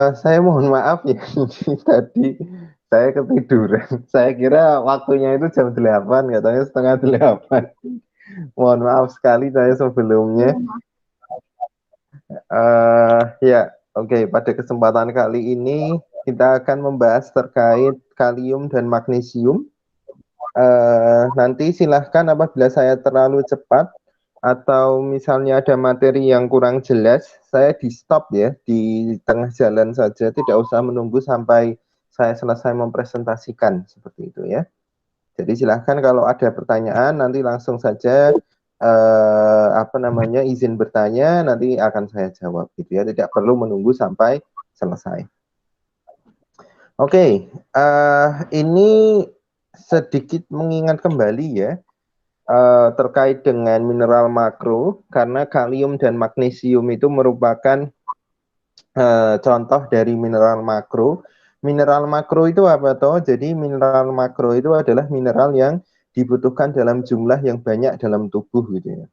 Saya mohon maaf ya, tadi saya ketiduran. Saya kira waktunya itu jam 8, katanya setengah 8. Mohon maaf sekali saya sebelumnya. Ya, oke. Pada kesempatan kali ini kita akan membahas terkait kalium dan magnesium. Nanti silahkan apabila saya terlalu cepat atau misalnya ada materi yang kurang jelas, saya di stop ya di tengah jalan saja, tidak usah menunggu sampai saya selesai mempresentasikan seperti itu ya. Jadi silahkan kalau ada pertanyaan nanti langsung saja izin bertanya, nanti akan saya jawab gitu ya, tidak perlu menunggu sampai selesai. Oke, ini sedikit mengingat kembali ya terkait dengan mineral makro, karena kalium dan magnesium itu merupakan contoh dari mineral makro. Mineral makro itu apa toh? Jadi mineral makro itu adalah mineral yang dibutuhkan dalam jumlah yang banyak dalam tubuh gitu ya.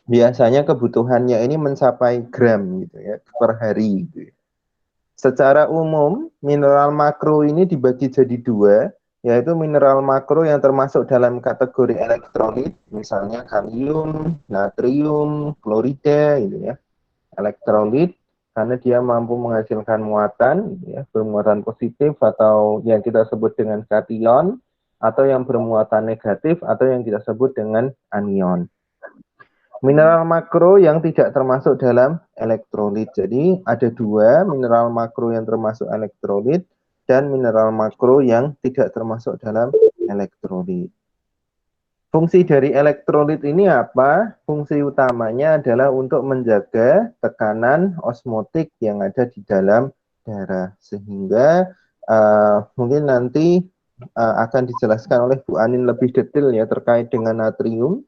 Biasanya kebutuhannya ini mencapai gram gitu ya per hari gitu ya. Secara umum, mineral makro ini dibagi jadi dua, yaitu mineral makro yang termasuk dalam kategori elektrolit, misalnya kalium, natrium, klorida, gitu ya. Elektrolit karena dia mampu menghasilkan muatan, gitu ya, bermuatan positif atau yang kita sebut dengan kation, atau yang bermuatan negatif atau yang kita sebut dengan anion. Mineral makro yang tidak termasuk dalam elektrolit. Jadi ada dua, mineral makro yang termasuk elektrolit dan mineral makro yang tidak termasuk dalam elektrolit. Fungsi dari elektrolit ini apa? Fungsi utamanya adalah untuk menjaga tekanan osmotik yang ada di dalam darah. Sehingga mungkin nanti akan dijelaskan oleh Bu Anin lebih detail ya terkait dengan natrium.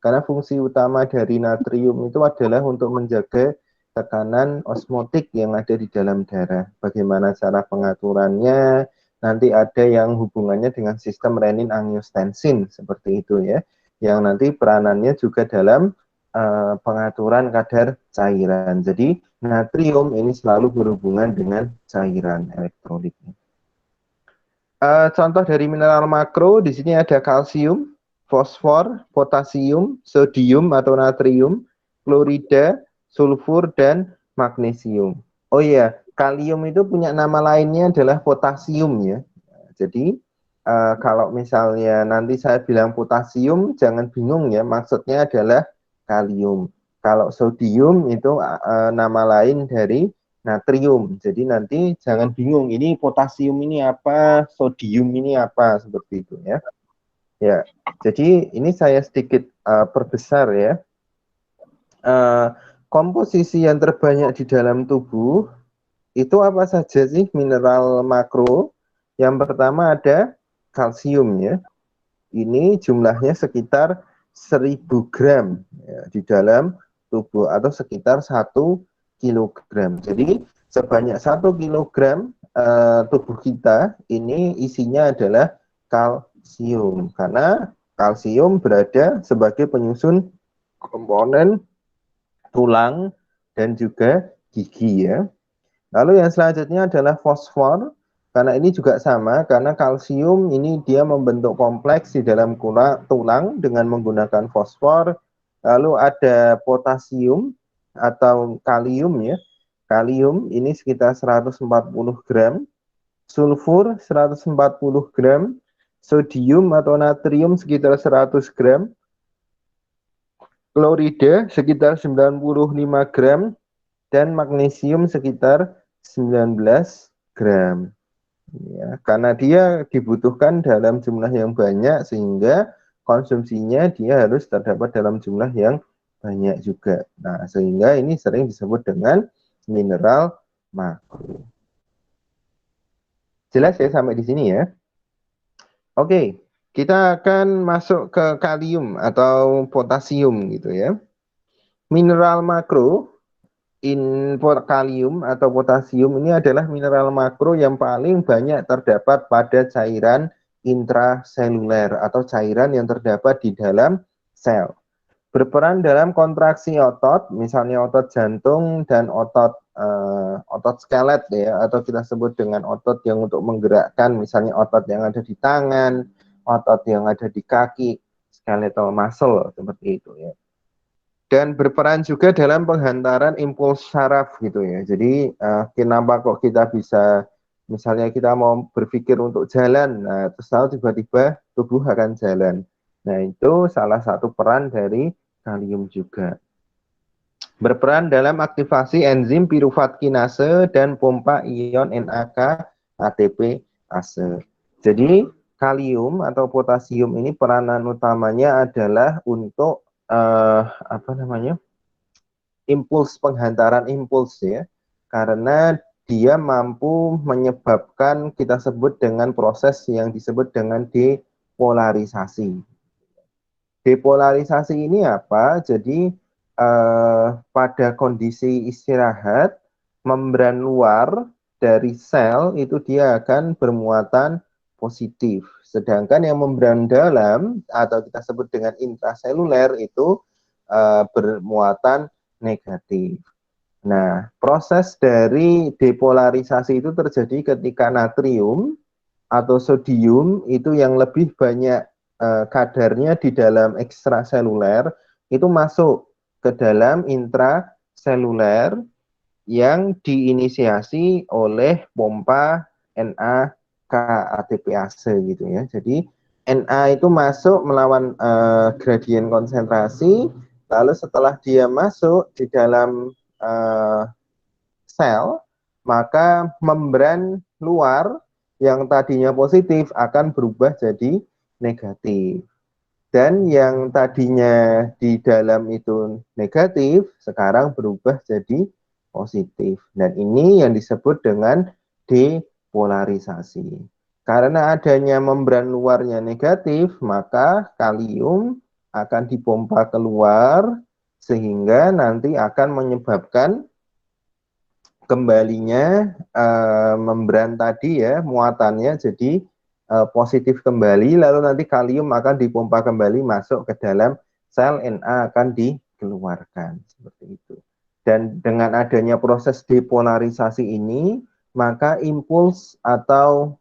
Karena fungsi utama dari natrium itu adalah untuk menjaga tekanan osmotik yang ada di dalam darah. Bagaimana cara pengaturannya, nanti ada yang hubungannya dengan sistem renin-angiotensin seperti itu ya, yang nanti peranannya juga dalam pengaturan kadar cairan. Jadi natrium ini selalu berhubungan dengan cairan elektrolitnya. Contoh dari mineral makro di sini ada kalsium, fosfor, potasium, sodium atau natrium, klorida, sulfur, dan magnesium. Oh iya, kalium itu punya nama lainnya adalah potasium ya. Jadi kalau misalnya nanti saya bilang potasium, jangan bingung ya, maksudnya adalah kalium. Kalau sodium itu nama lain dari natrium. Jadi nanti jangan bingung, ini potasium ini apa, sodium ini apa, seperti itu ya. Ya, jadi ini saya sedikit perbesar ya. Komposisi yang terbanyak di dalam tubuh itu apa saja sih mineral makro? Yang pertama ada kalsium ya. Ini jumlahnya sekitar 1000 gram ya, di dalam tubuh atau sekitar 1 kilogram. Jadi sebanyak 1 kilogram tubuh kita ini isinya adalah kalsium. Karena kalsium berada sebagai penyusun komponen tulang dan juga gigi ya. Lalu yang selanjutnya adalah fosfor, karena ini juga sama, karena kalsium ini dia membentuk kompleks di dalam tulang dengan menggunakan fosfor. Lalu ada potasium atau kalium ya. Kalium ini sekitar 140 gram, sulfur 140 gram, sodium atau natrium sekitar 100 gram, klorida sekitar 95 gram, dan magnesium sekitar 19 gram. Ya, karena dia dibutuhkan dalam jumlah yang banyak sehingga konsumsinya dia harus terdapat dalam jumlah yang banyak juga. Nah, sehingga ini sering disebut dengan mineral makro. Jelas ya sampai di sini ya? Oke, kita akan masuk ke kalium atau potasium gitu ya. Mineral makro kalium atau potasium ini adalah mineral makro yang paling banyak terdapat pada cairan intraseluler atau cairan yang terdapat di dalam sel. Berperan dalam kontraksi otot, misalnya otot jantung dan otot otot skelet ya, atau kita sebut dengan otot yang untuk menggerakkan, misalnya otot yang ada di tangan, otot yang ada di kaki, skeletal muscle seperti itu ya. Dan berperan juga dalam penghantaran impuls saraf gitu ya. Jadi kenapa kok kita bisa, misalnya kita mau berpikir untuk jalan, nah terus tahu tiba-tiba tubuh akan jalan. Nah itu salah satu peran dari kalium juga. Berperan dalam aktivasi enzim piruvat kinase dan pompa ion NAK ATP ase. Jadi kalium atau potasium ini peranan utamanya adalah untuk apa namanya, impuls, penghantaran impuls ya, karena dia mampu menyebabkan, kita sebut dengan proses yang disebut dengan depolarisasi. Depolarisasi ini apa? Jadi pada kondisi istirahat, membran luar dari sel itu dia akan bermuatan positif. Sedangkan yang membran dalam atau kita sebut dengan intraseluler itu bermuatan negatif. Nah, proses dari depolarisasi itu terjadi ketika natrium atau sodium itu yang lebih banyak kadarnya di dalam ekstraseluler itu masuk ke dalam intraseluler yang diinisiasi oleh pompa NAK-ATPase gitu ya. Jadi Na itu masuk melawan gradien konsentrasi, lalu setelah dia masuk di dalam sel, maka membran luar yang tadinya positif akan berubah jadi negatif. Dan yang tadinya di dalam itu negatif, sekarang berubah jadi positif. Dan ini yang disebut dengan depolarisasi. Karena adanya membran luarnya negatif, maka kalium akan dipompa keluar, sehingga nanti akan menyebabkan kembalinya membran tadi ya, muatannya jadi positif kembali, lalu nanti kalium akan dipompa kembali masuk ke dalam sel, Na akan dikeluarkan seperti itu. Dan dengan adanya proses depolarisasi ini, maka impuls atau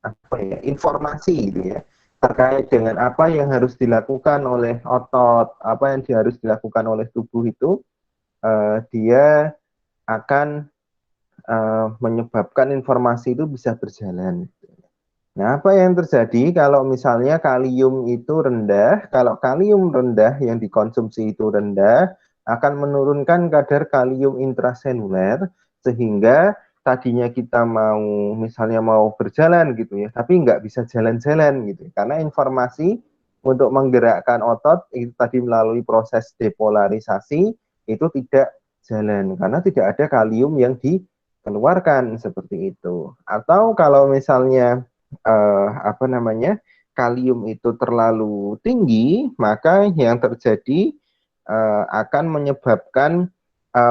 apa ya, informasi gitu ya, terkait dengan apa yang harus dilakukan oleh otot, apa yang harus dilakukan oleh tubuh itu, dia akan menyebabkan informasi itu bisa berjalan. Nah, apa yang terjadi kalau misalnya kalium itu rendah? Kalau kalium rendah yang dikonsumsi itu rendah, akan menurunkan kadar kalium intraseluler, sehingga tadinya kita mau, misalnya mau berjalan gitu ya, tapi nggak bisa jalan-jalan gitu. Karena informasi untuk menggerakkan otot itu tadi melalui proses depolarisasi itu tidak jalan, karena tidak ada kalium yang dikeluarkan seperti itu. Atau kalau misalnya apa namanya, kalium itu terlalu tinggi, maka yang terjadi akan menyebabkan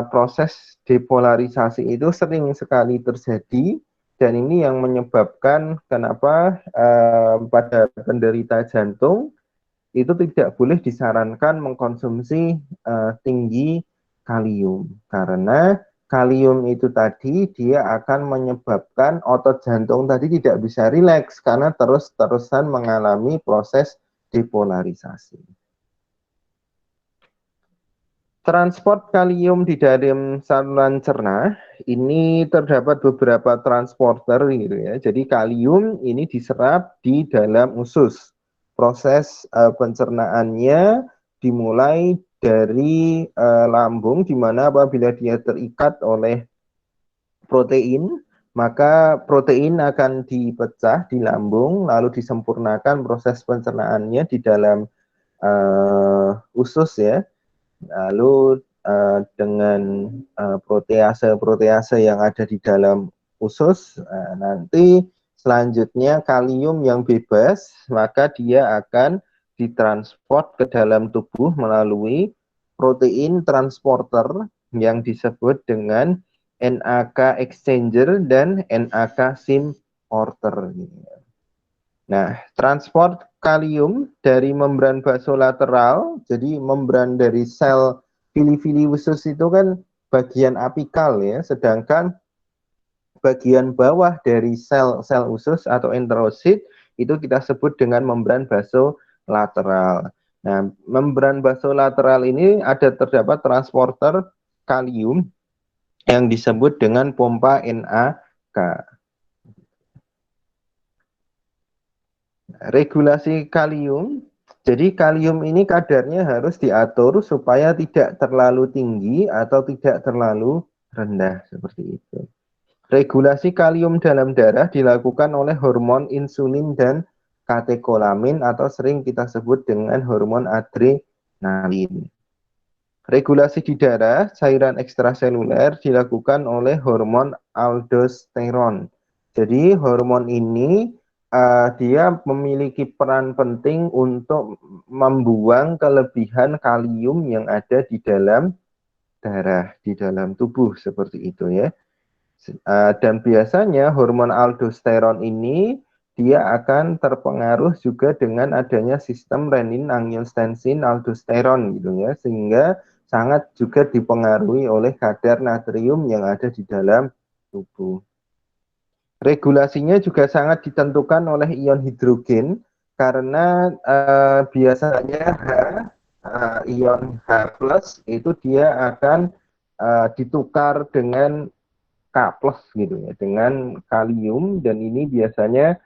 proses depolarisasi itu sering sekali terjadi, dan ini yang menyebabkan kenapa pada penderita jantung itu tidak boleh disarankan mengkonsumsi tinggi kalium, karena kalium itu tadi dia akan menyebabkan otot jantung tadi tidak bisa rileks karena terus-terusan mengalami proses depolarisasi. Transport kalium di dalam saluran cerna ini terdapat beberapa transporter gitu ya. Jadi kalium ini diserap di dalam usus. Proses pencernaannya dimulai dari lambung, di mana apabila dia terikat oleh protein, maka protein akan dipecah di lambung, lalu disempurnakan proses pencernaannya di dalam usus ya. Lalu dengan protease-protease yang ada di dalam usus, nanti selanjutnya kalium yang bebas, maka dia akan ditransport ke dalam tubuh melalui protein transporter yang disebut dengan NAK exchanger dan NAK symporter. Nah, transport kalium dari membran basolateral, jadi membran dari sel fili-fili usus itu kan bagian apikal ya, sedangkan bagian bawah dari sel-sel usus atau enterosit itu kita sebut dengan membran basolateral. Nah, membran basolateral ini terdapat transporter kalium yang disebut dengan pompa NaK. Regulasi kalium, jadi kalium ini kadarnya harus diatur supaya tidak terlalu tinggi atau tidak terlalu rendah seperti itu. Regulasi kalium dalam darah dilakukan oleh hormon insulin dan katekolamin atau sering kita sebut dengan hormon adrenalin. Regulasi di darah, cairan ekstraseluler dilakukan oleh hormon aldosteron. Jadi hormon ini dia memiliki peran penting untuk membuang kelebihan kalium yang ada di dalam darah, di dalam tubuh seperti itu ya. Dan biasanya hormon aldosteron ini dia akan terpengaruh juga dengan adanya sistem renin-angiotensin aldosteron gitu ya, sehingga sangat juga dipengaruhi oleh kadar natrium yang ada di dalam tubuh. Regulasinya juga sangat ditentukan oleh ion hidrogen karena biasanya ion H+ itu dia akan ditukar dengan K+ gitu ya, dengan kalium, dan ini biasanya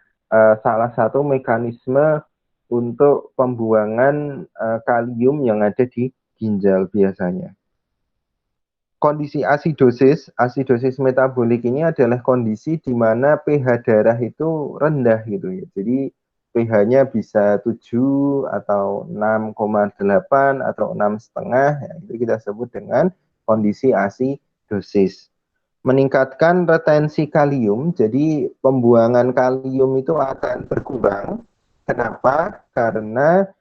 salah satu mekanisme untuk pembuangan kalium yang ada di ginjal biasanya. Kondisi asidosis metabolik ini adalah kondisi di mana pH darah itu rendah gitu ya. Jadi pH-nya bisa 7 atau 6,8 atau 6,5, ya, itu kita sebut dengan kondisi asidosis. Meningkatkan retensi kalium, jadi pembuangan kalium itu akan berkurang. Kenapa? Karena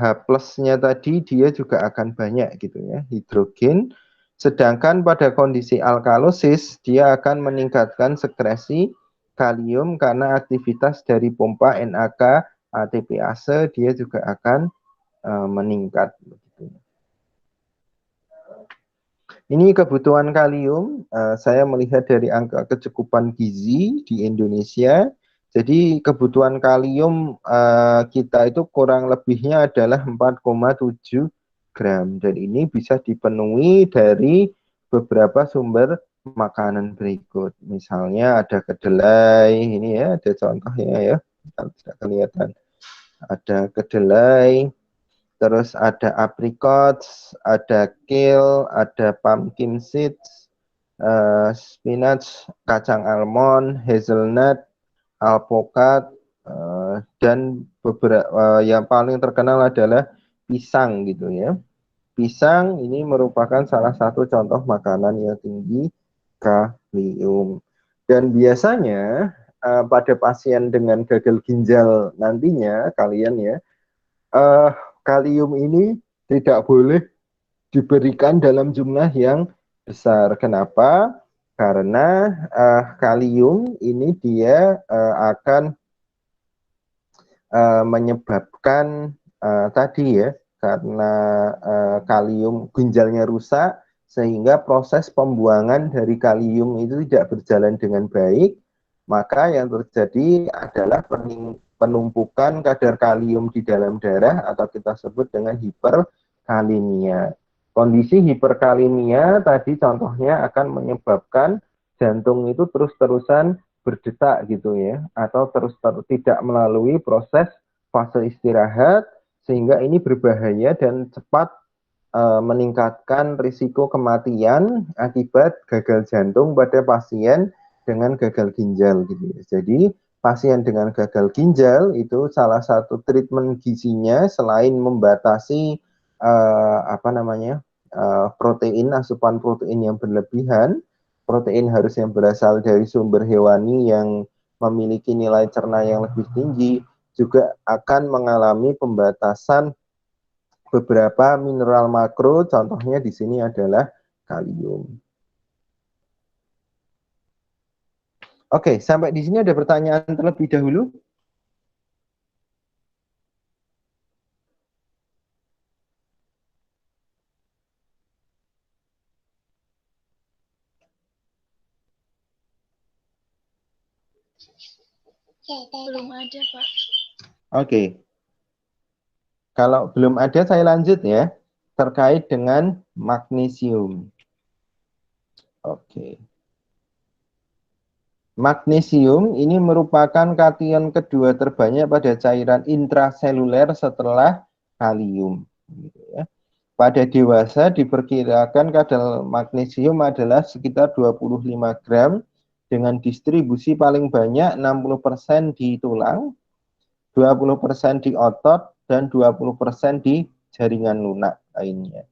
H+-nya tadi dia juga akan banyak gitu ya, hidrogen. Sedangkan pada kondisi alkalosis dia akan meningkatkan sekresi kalium karena aktivitas dari pompa NaK ATPase dia juga akan meningkat. Ini kebutuhan kalium, saya melihat dari angka kecukupan gizi di Indonesia. Jadi kebutuhan kalium kita itu kurang lebihnya adalah 4,7 gram. Dan ini bisa dipenuhi dari beberapa sumber makanan berikut. Misalnya ada kedelai, ini ya ada contohnya ya, tidak kelihatan. Ada kedelai, terus ada apricots, ada kale, ada pumpkin seeds, spinach, kacang almond, hazelnut, alpukat, dan beberapa yang paling terkenal adalah pisang gitu ya. Pisang ini merupakan salah satu contoh makanan yang tinggi kalium. Dan biasanya pada pasien dengan gagal ginjal nantinya kalian ya, kalium ini tidak boleh diberikan dalam jumlah yang besar. Kenapa? Karena kalium ini dia akan menyebabkan tadi ya, karena kalium ginjalnya rusak, sehingga proses pembuangan dari kalium itu tidak berjalan dengan baik, maka yang terjadi adalah penumpukan kadar kalium di dalam darah atau kita sebut dengan hiperkalemia. Kondisi hiperkalemia tadi contohnya akan menyebabkan jantung itu terus-terusan berdetak gitu ya, atau tidak melalui proses fase istirahat, sehingga ini berbahaya dan cepat meningkatkan risiko kematian akibat gagal jantung pada pasien dengan gagal ginjal gitu ya. Jadi pasien dengan gagal ginjal itu salah satu treatment gizinya selain membatasi protein, asupan protein yang berlebihan, protein harus yang berasal dari sumber hewani yang memiliki nilai cerna yang lebih tinggi, juga akan mengalami pembatasan beberapa mineral makro, contohnya di sini adalah kalium. Oke, sampai di sini ada pertanyaan terlebih dahulu? Belum ada, Pak. Oke. Kalau belum ada, saya lanjut ya. Terkait dengan magnesium. Oke. Magnesium ini merupakan kation kedua terbanyak pada cairan intraseluler setelah kalium. Gitu ya. Pada dewasa diperkirakan kadar magnesium adalah sekitar 25 gram dengan distribusi paling banyak 60% di tulang, 20% di otot, dan 20% di jaringan lunak lainnya.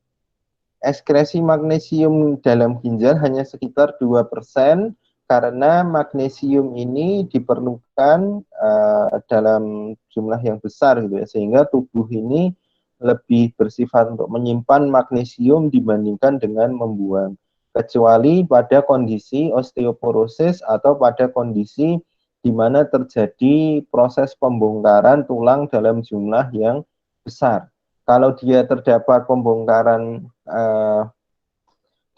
Ekskresi magnesium dalam ginjal hanya sekitar 2% karena magnesium ini diperlukan dalam jumlah yang besar gitu ya, sehingga tubuh ini lebih bersifat untuk menyimpan magnesium dibandingkan dengan membuang, kecuali pada kondisi osteoporosis atau pada kondisi di mana terjadi proses pembongkaran tulang dalam jumlah yang besar. Kalau dia terdapat pembongkaran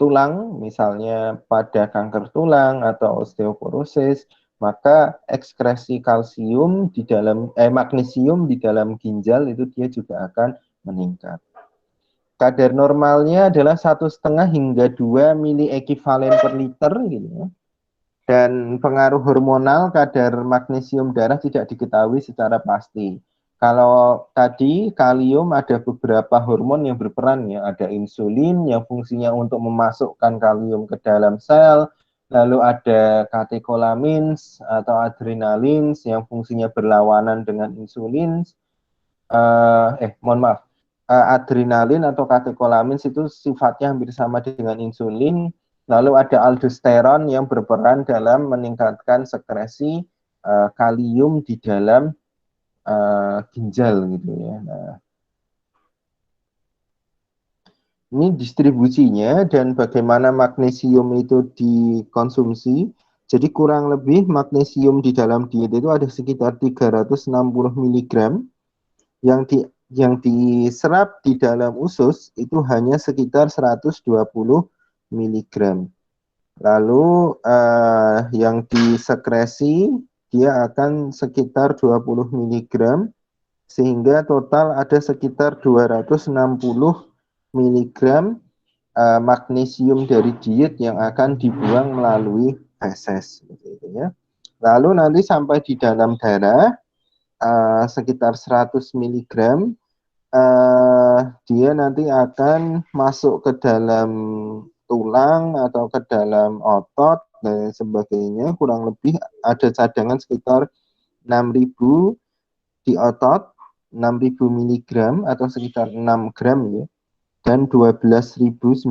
tulang, misalnya pada kanker tulang atau osteoporosis, maka ekskresi kalsium di dalam magnesium di dalam ginjal itu dia juga akan meningkat. Kadar normalnya adalah 1,5 hingga 2 mili ekivalen per liter gitu ya. Dan pengaruh hormonal kadar magnesium darah tidak diketahui secara pasti. Kalau tadi kalium ada beberapa hormon yang berperan ya, ada insulin yang fungsinya untuk memasukkan kalium ke dalam sel, lalu ada katekolamins atau adrenalins yang fungsinya berlawanan dengan insulin. Mohon maaf, adrenalin atau katekolamins itu sifatnya hampir sama dengan insulin. Lalu ada aldosteron yang berperan dalam meningkatkan sekresi kalium di dalam ginjal gitu ya. Nah, ini distribusinya dan bagaimana magnesium itu dikonsumsi. Jadi kurang lebih magnesium di dalam diet itu ada sekitar 360 mg yang diserap di dalam usus itu hanya sekitar 120 mg. Lalu yang disekresi dia akan sekitar 20 mg sehingga total ada sekitar 260 mg magnesium dari diet yang akan dibuang melalui feses gitu ya. Lalu nanti sampai di dalam darah sekitar 100 mg dia nanti akan masuk ke dalam tulang atau ke dalam otot dan sebagainya. Kurang lebih ada cadangan sekitar 6.000 di otot, 6.000 mg atau sekitar 6 gram ya, dan 12.900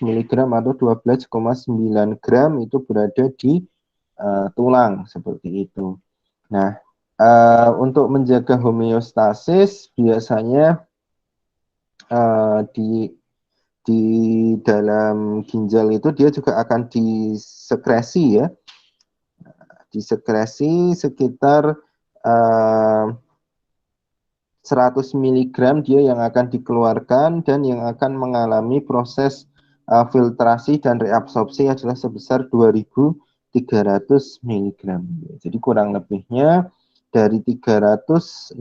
mg atau 12,9 gram itu berada di tulang seperti itu. Nah, untuk menjaga homeostasis biasanya di dalam ginjal itu dia juga akan disekresi ya, disekresi sekitar 100 mg dia yang akan dikeluarkan, dan yang akan mengalami proses filtrasi dan reabsorpsi adalah sebesar 2.300 mg. Jadi kurang lebihnya dari 360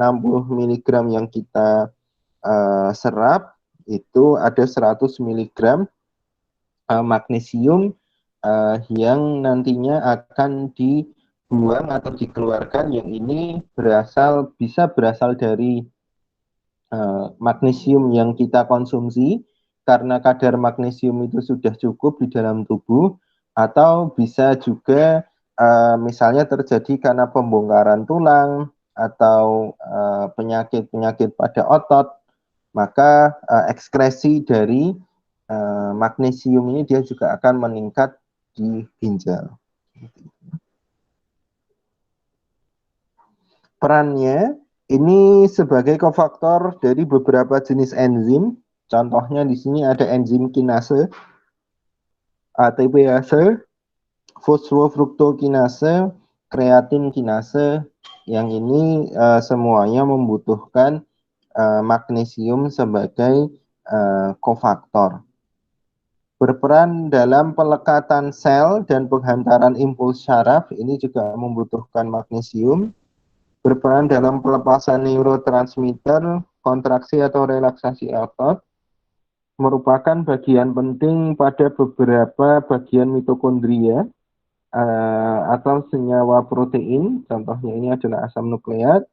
mg yang kita serap itu ada 100 mg magnesium yang nantinya akan dibuang atau dikeluarkan, yang ini bisa berasal dari magnesium yang kita konsumsi karena kadar magnesium itu sudah cukup di dalam tubuh, atau bisa juga misalnya terjadi karena pembongkaran tulang atau penyakit-penyakit pada otot, maka ekskresi dari magnesium ini dia juga akan meningkat di ginjal. Perannya ini sebagai kofaktor dari beberapa jenis enzim. Contohnya di sini ada enzim kinase, ATPase, fosfofruktokinase, kreatin kinase, yang ini semuanya membutuhkan magnesium sebagai kofaktor. Berperan dalam pelekatan sel dan penghantaran impuls syaraf, ini juga membutuhkan magnesium. Berperan dalam pelepasan neurotransmitter, kontraksi atau relaksasi otot, merupakan bagian penting pada beberapa bagian mitokondria atau senyawa protein, contohnya ini adalah asam nukleat,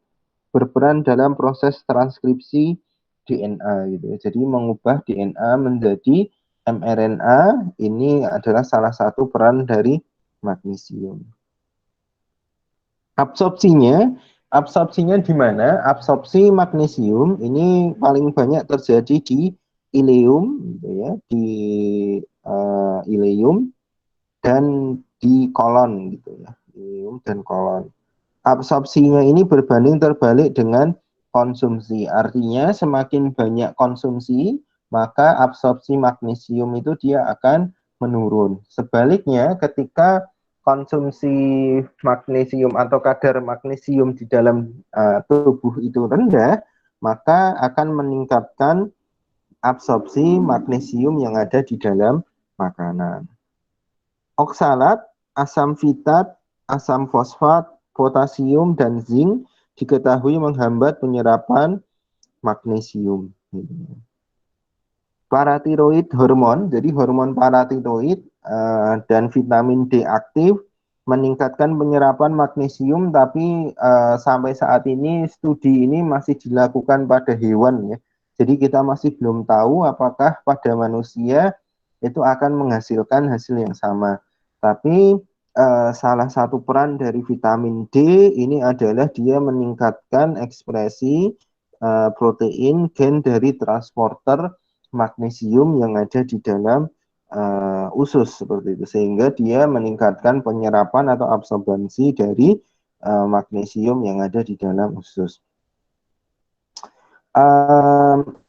berperan dalam proses transkripsi DNA gitu. Jadi mengubah DNA menjadi mRNA, ini adalah salah satu peran dari magnesium. Absorpsinya di mana? Absorpsi magnesium ini paling banyak terjadi di ileum, gitu ya, di ileum dan di kolon, gitu ya, ileum dan kolon. Absorpsinya ini berbanding terbalik dengan konsumsi. Artinya semakin banyak konsumsi, maka absorpsi magnesium itu dia akan menurun. Sebaliknya, ketika konsumsi magnesium atau kadar magnesium di dalam tubuh itu rendah, maka akan meningkatkan absorpsi magnesium yang ada di dalam makanan. Oksalat, asam fitat, asam fosfat, potasium, dan zinc diketahui menghambat penyerapan magnesium. Paratiroid hormon, jadi hormon paratiroid dan vitamin D aktif meningkatkan penyerapan magnesium, tapi sampai saat ini studi ini masih dilakukan pada hewan ya. Jadi kita masih belum tahu apakah pada manusia itu akan menghasilkan hasil yang sama. Tapi salah satu peran dari vitamin D ini adalah dia meningkatkan ekspresi protein gen dari transporter magnesium yang ada di dalam usus seperti itu, sehingga dia meningkatkan penyerapan atau absorbensi dari magnesium yang ada di dalam usus.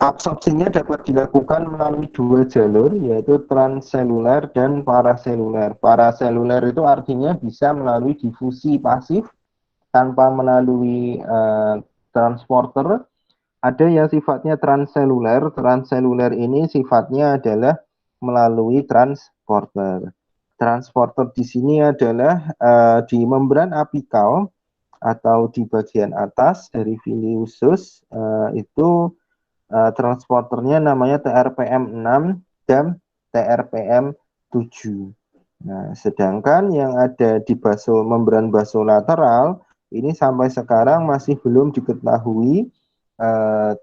Absorpsinya dapat dilakukan melalui dua jalur, yaitu transseluler dan paraseluler. Paraseluler itu artinya bisa melalui difusi pasif tanpa melalui transporter. Ada yang sifatnya transseluler. Transseluler ini sifatnya adalah melalui transporter. Transporter di sini adalah di membran apikal atau di bagian atas dari villi usus itu transporternya namanya TRPM6 dan TRPM7. Nah, sedangkan yang ada di membran basolateral ini sampai sekarang masih belum diketahui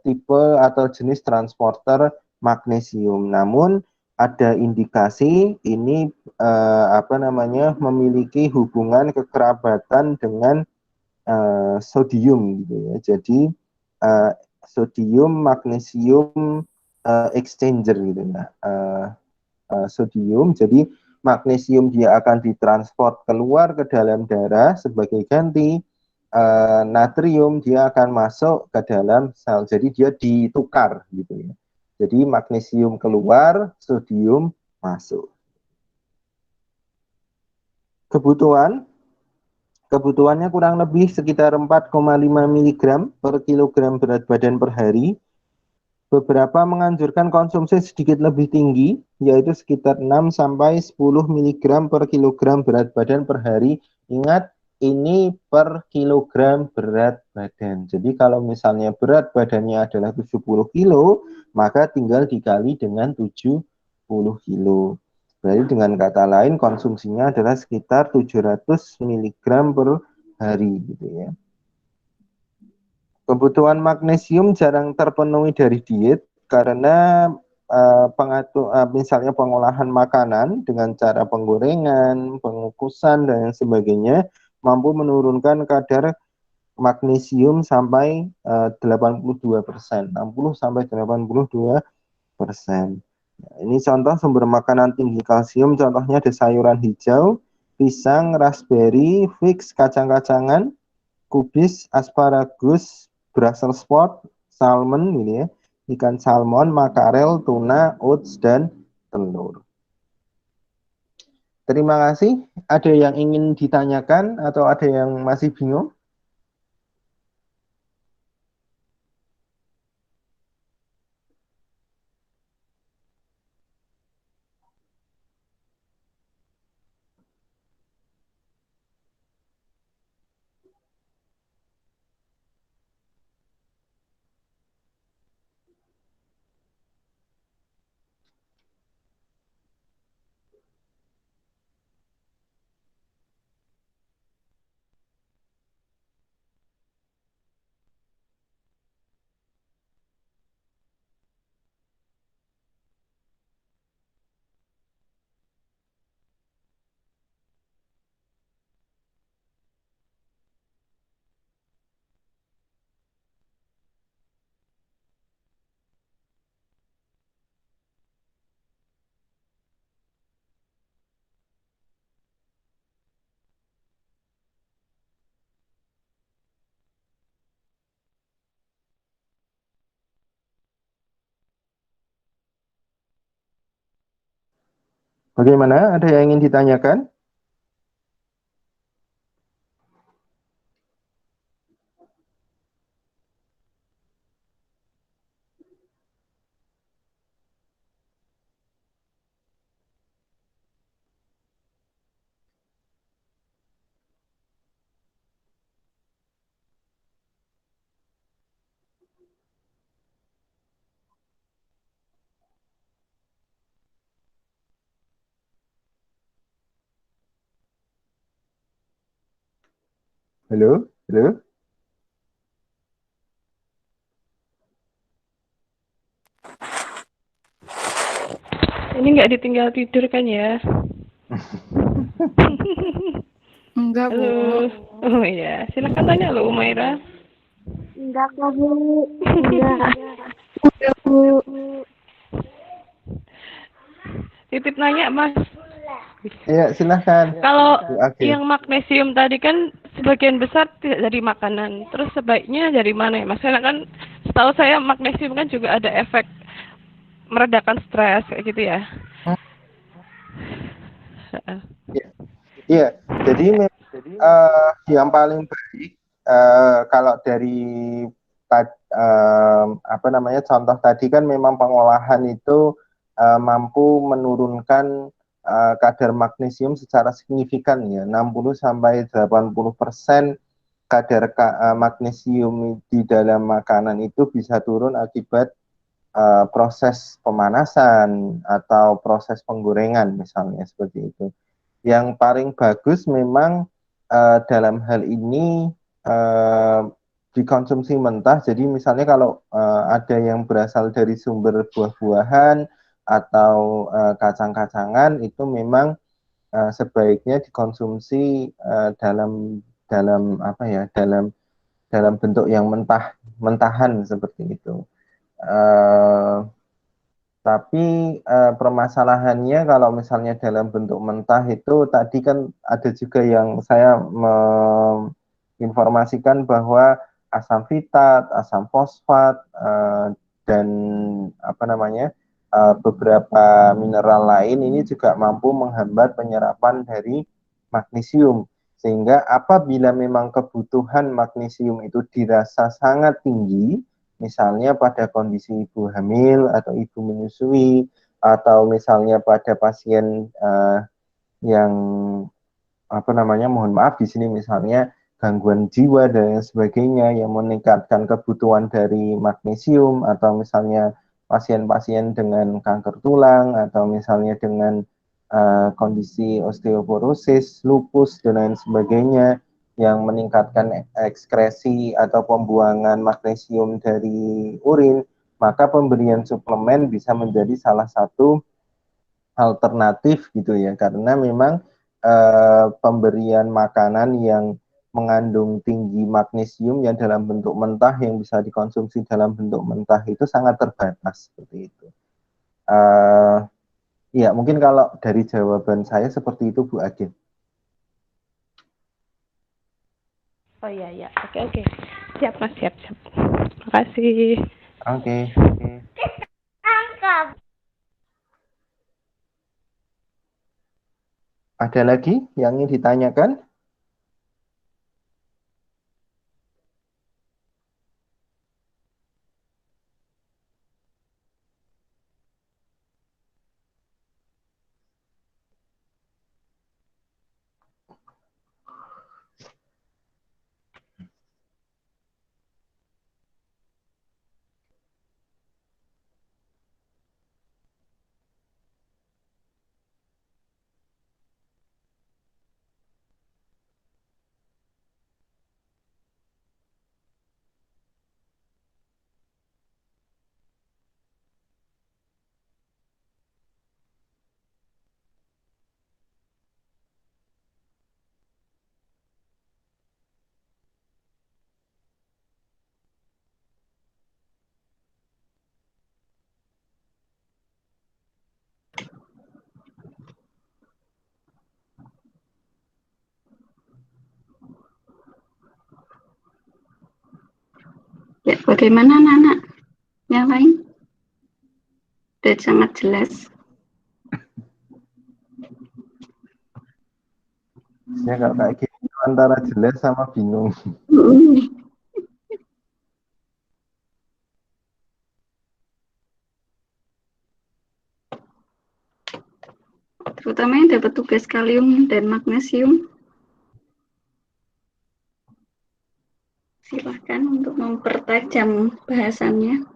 tipe atau jenis transporter magnesium. Namun ada indikasi ini memiliki hubungan kekerabatan dengan sodium gitu ya. Jadi sodium magnesium exchanger gitu ya. Sodium, jadi magnesium dia akan ditransport keluar ke dalam darah sebagai ganti natrium dia akan masuk ke dalam sel, jadi dia ditukar gitu ya. Jadi magnesium keluar, sodium masuk. Kebutuhannya kurang lebih sekitar 4,5 mg per kilogram berat badan per hari. Beberapa menganjurkan konsumsi sedikit lebih tinggi, yaitu sekitar 6 sampai 10 mg per kilogram berat badan per hari. Ingat, ini per kilogram berat badan. Jadi kalau misalnya berat badannya adalah 70 kilo, maka tinggal dikali dengan 70 kilo. Berarti dengan kata lain konsumsinya adalah sekitar 700 mg per hari gitu ya. Kebutuhan magnesium jarang terpenuhi dari diet karena misalnya pengolahan makanan dengan cara penggorengan, pengukusan dan sebagainya mampu menurunkan kadar magnesium sampai 82%, 60 sampai 82%. Nah, ini contoh sumber makanan tinggi kalsium, contohnya ada sayuran hijau, pisang, raspberry, figs, kacang-kacangan, kubis, asparagus, Brussels sprout, salmon ini ya, ikan salmon, makarel, tuna, oats dan telur. Terima kasih. Ada yang ingin ditanyakan atau ada yang masih bingung? Bagaimana? Ada yang ingin ditanyakan? Halo? Halo? Ini nggak ditinggal tidur kan ya? Enggak, Bu. Halo. Oh iya, silakan tanya lo, Umaira. Enggak kok Bu, enggak. Udah Bu. Titip nanya, Mas. Ya, silahkan. Kalau Bu Age. yang magnesium tadi kan sebagian besar tidak dari makanan. Terus sebaiknya dari mana ya, Mas? Karena kan setahu saya magnesium kan juga ada efek meredakan stres kayak gitu ya. Ya, iya. Jadi yang paling baik kalau dari apa namanya contoh tadi kan memang pengolahan itu mampu menurunkan kadar magnesium secara signifikan ya 60 sampai 80% kadar magnesium di dalam makanan itu bisa turun akibat proses pemanasan atau proses penggorengan misalnya seperti itu. Yang paling bagus memang dalam hal ini uh, dikonsumsi mentah. Jadi misalnya kalau ada yang berasal dari sumber buah-buahan atau kacang-kacangan itu memang sebaiknya dikonsumsi dalam apa ya dalam bentuk yang mentahan seperti itu. Uh, tapi permasalahannya kalau misalnya dalam bentuk mentah itu tadi kan ada juga yang saya menginformasikan bahwa asam fitat, asam fosfat, dan apa namanya beberapa mineral lain ini juga mampu menghambat penyerapan dari magnesium. Sehingga apabila memang kebutuhan magnesium itu dirasa sangat tinggi, misalnya pada kondisi ibu hamil atau ibu menyusui atau misalnya pada pasien yang apa namanya mohon maaf di sini misalnya gangguan jiwa dan sebagainya yang meningkatkan kebutuhan dari magnesium atau misalnya pasien-pasien dengan kanker tulang atau misalnya dengan kondisi osteoporosis, lupus dan lain sebagainya yang meningkatkan ekskresi atau pembuangan magnesium dari urin, maka pemberian suplemen bisa menjadi salah satu alternatif gitu ya, karena memang pemberian makanan yang mengandung tinggi magnesium yang dalam bentuk mentah yang bisa dikonsumsi dalam bentuk mentah itu sangat terbatas seperti itu. Ya mungkin kalau dari jawaban saya seperti itu Bu Agin. Oh iya iya, oke oke. Siap Mas, siap siap. Makasih. Oke. Ada lagi yang ingin ditanyakan? Ya, bagaimana anak-anak yang lain? Sudah sangat jelas. Ya kalau kayak gitu antara jelas sama bingung. Terutama yang dapat tugas kalium dan magnesium. Silahkan untuk mempertajam bahasannya.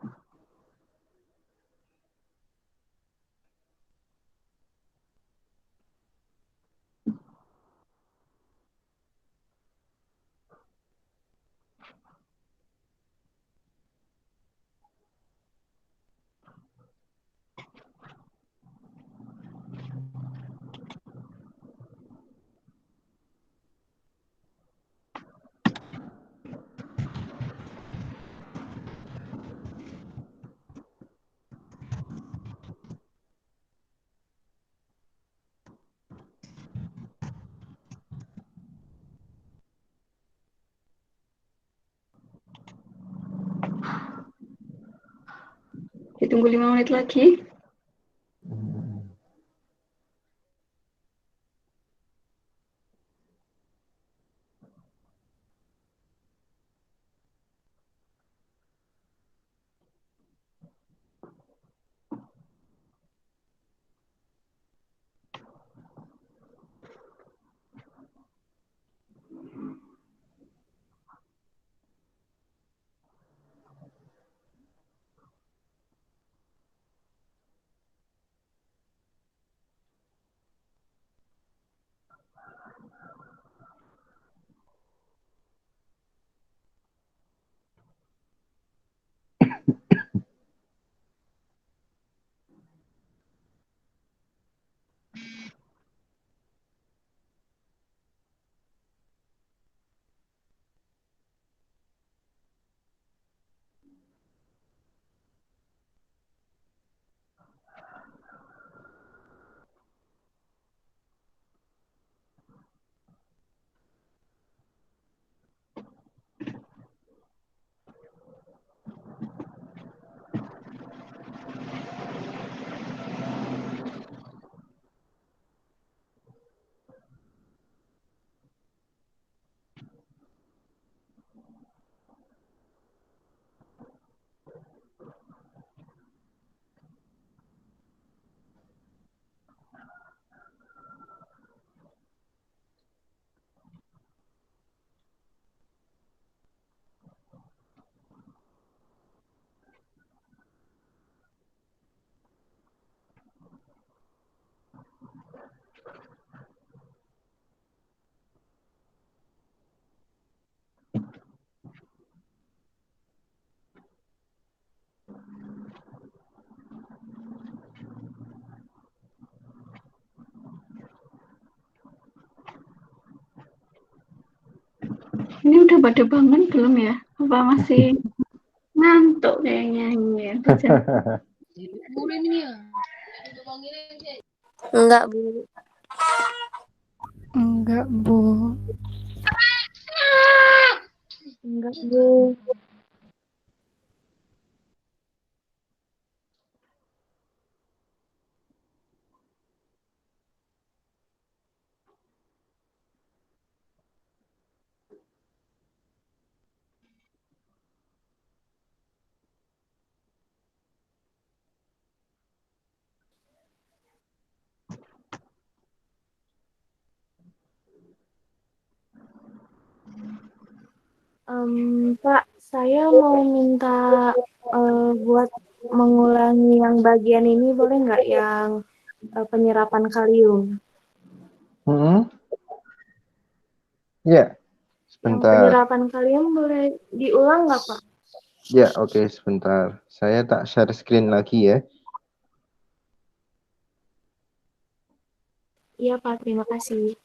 Ditunggu 5 menit lagi. Ini udah pada bangun belum ya? Apa masih ngantuk kayaknya ini ya? Enggak, Bu. Enggak, Bu. Enggak, Bu. Pak, saya mau minta buat mengulangi yang bagian ini, boleh nggak, yang penyerapan kalium? Ya, Yang sebentar. penyerapan kalium boleh diulang nggak, Pak? Ya, oke, sebentar. Saya tak share screen lagi ya. Iya, Pak. Terima kasih.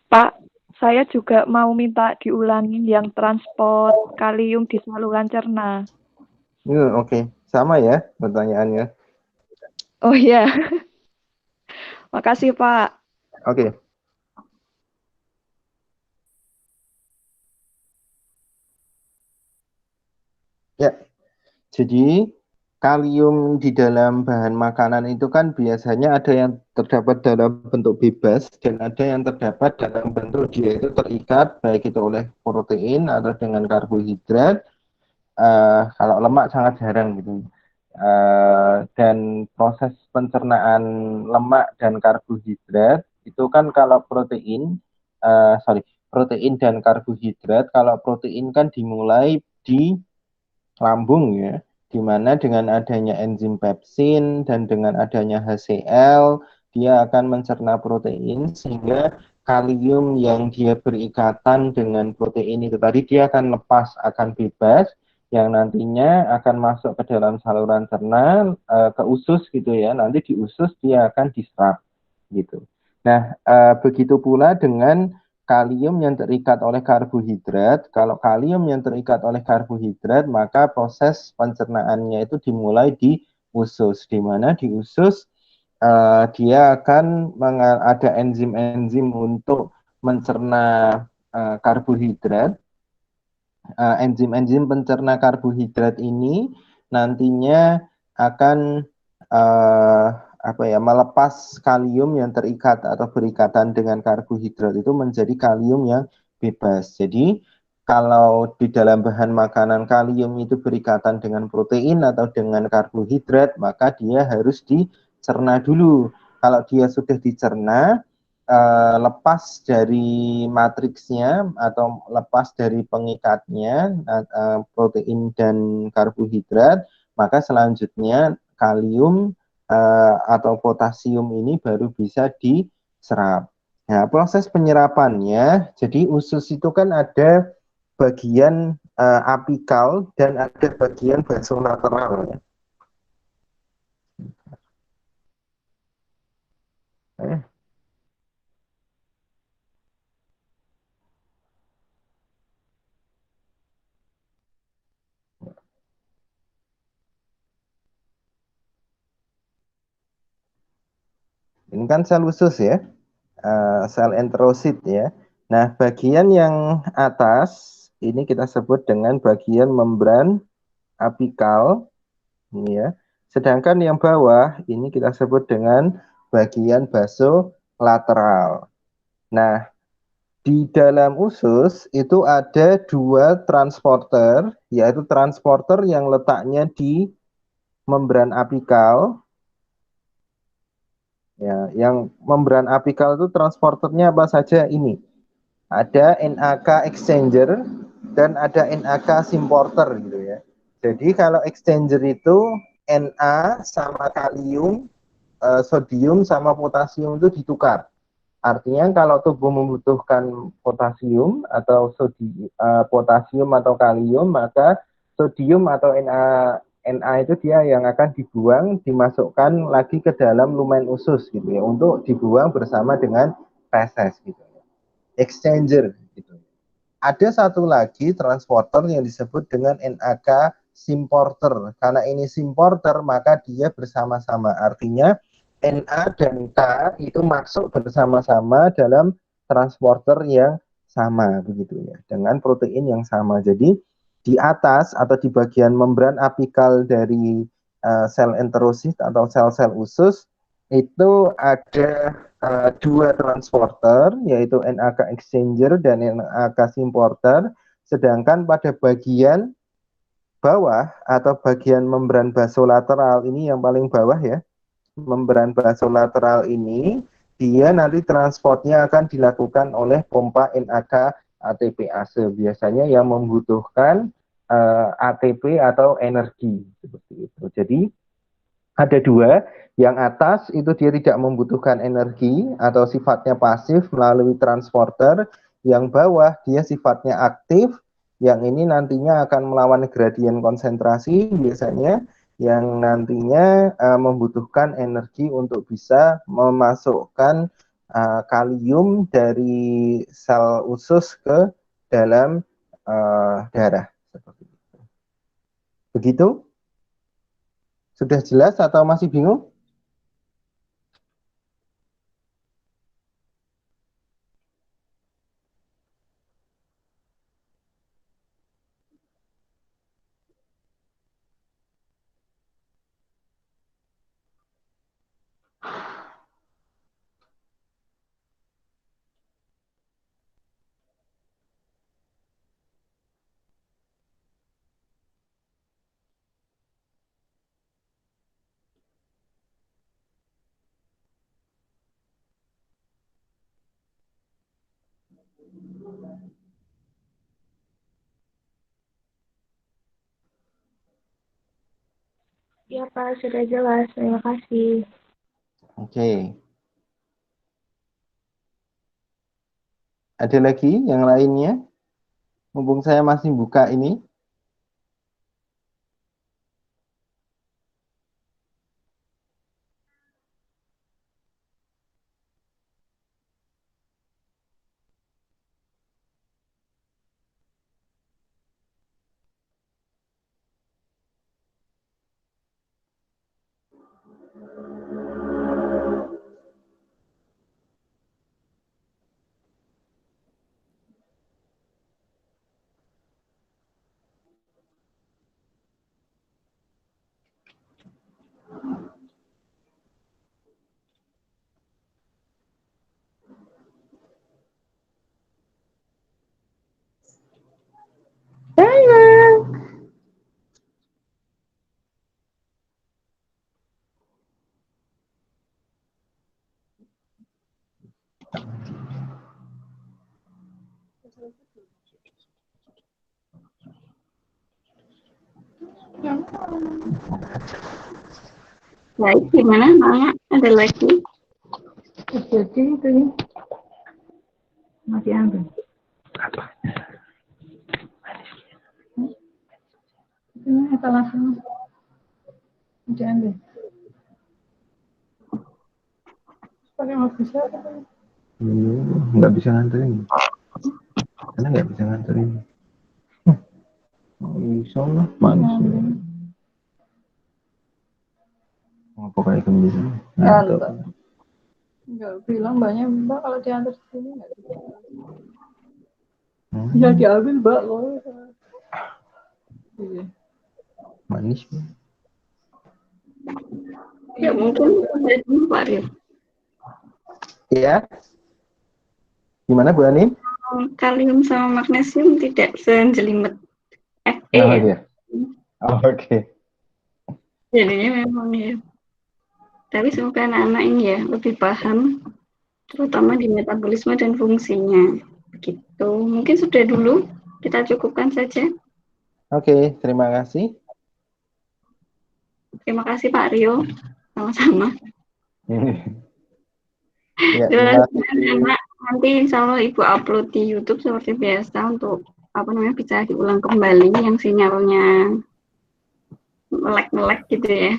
Pak, saya juga mau minta diulangin yang transport kalium di saluran cerna. Oke, sama ya pertanyaannya. Oh iya. Makasih, Pak. Oke. Ya, jadi kalium di dalam bahan makanan itu kan biasanya ada yang terdapat dalam bentuk bebas dan ada yang terdapat dalam bentuk dia itu terikat baik itu oleh protein atau dengan karbohidrat. Kalau lemak sangat jarang gitu. Dan proses pencernaan lemak dan karbohidrat itu kan kalau protein dan karbohidrat, kalau protein kan dimulai di lambung ya, di mana dengan adanya enzim pepsin dan dengan adanya HCl dia akan mencerna protein sehingga kalium yang dia berikatan dengan protein itu tadi dia akan lepas, akan bebas yang nantinya akan masuk ke dalam saluran cerna ke usus gitu ya. Nanti di usus dia akan diserap gitu. Nah, begitu pula dengan kalium yang terikat oleh karbohidrat. Kalau kalium yang terikat oleh karbohidrat, maka proses pencernaannya itu dimulai di usus, di mana di usus dia akan ada enzim-enzim untuk mencerna karbohidrat. Enzim-enzim pencerna karbohidrat ini nantinya akan melepas kalium yang terikat atau berikatan dengan karbohidrat itu menjadi kalium yang bebas. Jadi kalau di dalam bahan makanan kalium itu berikatan dengan protein atau dengan karbohidrat, maka dia harus dicerna dulu. Kalau dia sudah dicerna, lepas dari matriksnya atau lepas dari pengikatnya protein dan karbohidrat, maka selanjutnya kalium atau potasium ini baru bisa diserap. Nah, proses penyerapannya, jadi usus itu kan ada bagian apikal dan ada bagian basolateral ya. Ini kan sel usus ya, sel enterosit ya. Nah, bagian yang atas ini kita sebut dengan bagian membran apikal, ini ya. Sedangkan yang bawah ini kita sebut dengan bagian basolateral. Nah, di dalam usus itu ada dua transporter, yaitu transporter yang letaknya di membran apikal. Ya, yang membran apikal itu transporternya apa saja ini? Ada NAK exchanger dan ada NAK simporter gitu ya. Jadi kalau exchanger itu Na sama kalium, sodium sama potasium itu ditukar. Artinya kalau tubuh membutuhkan potasium atau potasium atau kalium, maka sodium atau Na itu dia yang akan dibuang, dimasukkan lagi ke dalam lumen usus gitu ya, untuk dibuang bersama dengan feses gitu. Exchanger gitu. Ada satu lagi transporter yang disebut dengan NAK simporter. Karena ini simporter, maka dia bersama-sama. Artinya Na dan K itu masuk bersama-sama dalam transporter yang sama begitu ya, dengan protein yang sama. Jadi di atas atau di bagian membran apikal dari sel enterosit atau sel-sel usus itu ada dua transporter, yaitu NAK exchanger dan NAK simporter. Sedangkan pada bagian bawah atau bagian membran basolateral ini yang paling bawah ya, membran basolateral ini dia nanti transportnya akan dilakukan oleh pompa NAK ATPase, biasanya yang membutuhkan ATP atau energi seperti itu. Jadi ada dua, yang atas itu dia tidak membutuhkan energi atau sifatnya pasif melalui transporter, yang bawah dia sifatnya aktif, yang ini nantinya akan melawan gradien konsentrasi biasanya, yang nantinya membutuhkan energi untuk bisa memasukkan kalium dari sel usus ke dalam darah. Begitu? Sudah jelas atau masih bingung? Ya Pak, sudah jelas. Terima kasih. Oke. Ada lagi yang lainnya? Mumpung saya masih buka ini. Baik, gimana Maya? Ada lagi? Jadi itu ya. Masih ambil. Ini kita langsung diambil. Pakai nggak bisa apa? Nggak bisa nganterin. Karena nggak bisa nganterin. Bisa lah, manis. Apa kayak gembira? Ya, Ngantuk. enggak bilang banyak Mbak kalau diantar sini nggak bisa. Hmm, Ya diambil Mbak loh. Iya. manis. Ya mungkin ada dulu Pak Rio. Ya. Gimana Bu Anin? Kalium sama magnesium tidak senjelimet Fe Oh, ya. iya. Oh, oke. Jadinya memang ya. Tapi semoga anak-anak ini ya lebih paham, terutama di metabolisme dan fungsinya. Begitu. Mungkin sudah dulu kita cukupkan saja. Oke, terima kasih. Terima kasih Pak Rio. Sama-sama. Ya, Terima terima kasih kasih. anak. Nanti insya Allah Ibu upload di YouTube seperti biasa untuk bisa diulang kembali yang sinyalnya melek-melek gitu ya.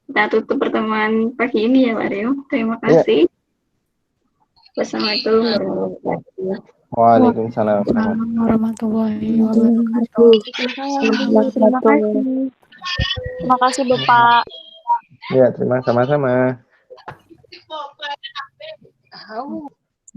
Kita tutup pertemuan pagi ini ya Pak Rio. Terima Ya. kasih. Wassalamualaikum warahmatullahi wabarakatuh. Waalaikumsalam. Warahmatullahi wabarakatuh. Terima kasih. Terima kasih Bapak. Ya, terima sama-sama.